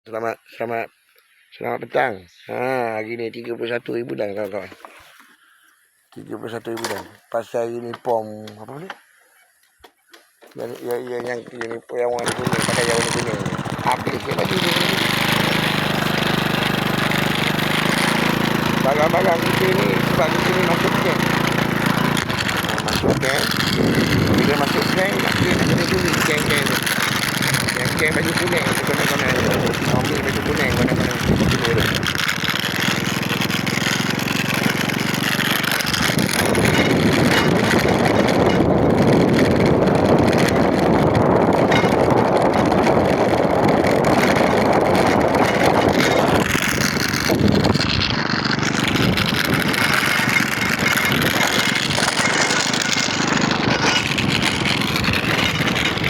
Selamat selamat selamat petang. Hari ni 31 bulan kawan-kawan. 31 bulan. Pasal uniform apa ni? Yang warna kuning, pakai yang warna kuning. Habis ke baju ni? Barang-barang kita ni sebab kita ni masuk camp. Masuk camp. Bila masuk camp, nak kena tulis camp tu. Yang baju kuning tu konon-konon. Ambil baju kuning konon-konon.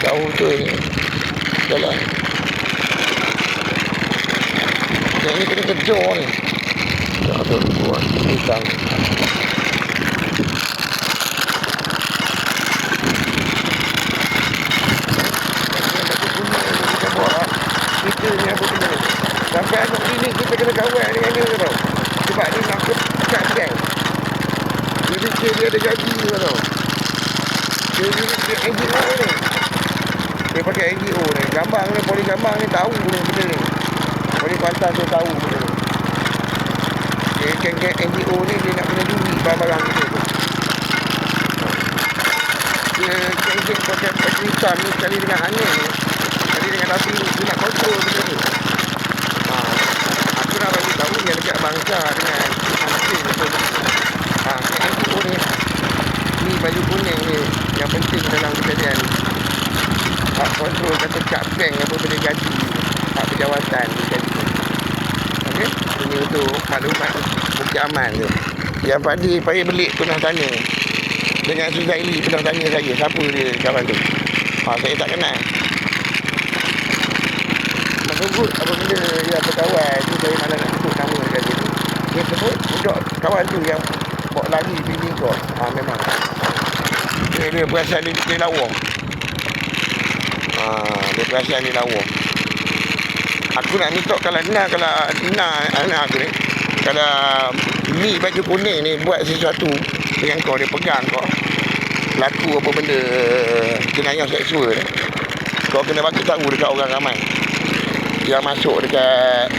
Tahu tu jalan. Yang ni kena kejar ni. Tak ada buat hutang. Kita ni apa benda. Sampai anak bini kita kena kawal dengan dia tau. Sebab dia nak pecat bank. Dia fikir dia ada gaji tau. Dia NGO ni. Dia pakai NGO ni. Gambar ni, polis gambar ni tahu benda ni. Polis Kuantan tu tahu benda ni. Dia geng-geng NGO ni dia nak kena duri barang-barang kita tu. Dia geng-geng pakai baju hitam ni sekali dengan angin ni. Sekali dengan api ni. Dia nak kontrol benda ni. Aku nak bagi tahu yang dekat bangsa dengan Muslim betul. NGO ni. Ni baju kuning ni yang penting dalam kejadian ni. Hak kontrol kata kat bank apa benda gaji. Hak berjawatan gaji. Okey? Ini untuk maklumat Bukit Aman tu. Yang Padi Belik pernah tanya. Dengan Suzaili pernah tanya saya. Siapa dia kawan tu? Saya tak kenal. Sebut apa benda yang berkawan tu. Saya malah nak sebut nama dekat dia. Dia sebut budak kawan tu yang bawa lari bini kau. Memang. Dia perasan dia lawa. Dia perasan dia lawa. Aku nak minta kalau anak aku ni. Kalau ni baju kuning ni buat sesuatu dengan kau, dia pegang kau. Laku apa benda jenayah seksual ni. Kau kena bagi tahu dekat orang ramai. Yang masuk dekat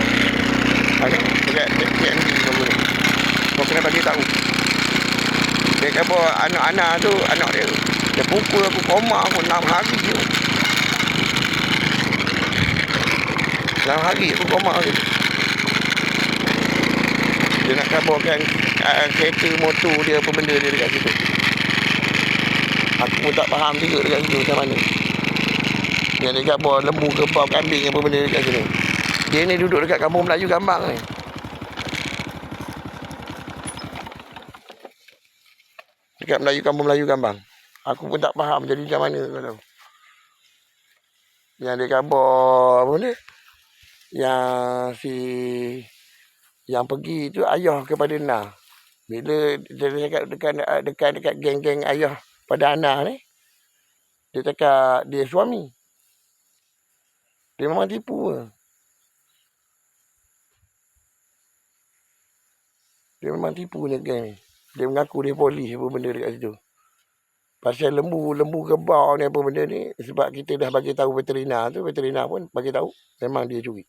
PND nombor ni. Kau kena bagi tahu. Dia kata anak-anak tu, anak dia. Dia pukul aku koma aku 6 hari je. 6 hari aku koma je. Dia nak kabarkan kereta motor dia apa benda dia dekat situ. Aku pun tak faham juga dekat situ macam mana. Yang dia kabar lembu kebab kambing apa benda dekat sini. Dia ni duduk dekat kampung Melayu Gambang ni. Dekat kampung Melayu Gambang. Aku pun tak faham jadi macam mana kau tahu. Yang dia kabar apa ni? Yang pergi tu ayah kepada Nah. Bila dia cakap dekat geng-geng ayah pada Ana ni. Dia cakap dia suami. Dia memang tipu ke? Dia memang tipu ni geng ni. Dia mengaku dia polis apa benda dekat situ. Pasal lembu kebau ni apa benda ni. Sebab kita dah bagi tahu veterina tu. Veterina pun bagi tahu memang dia curi.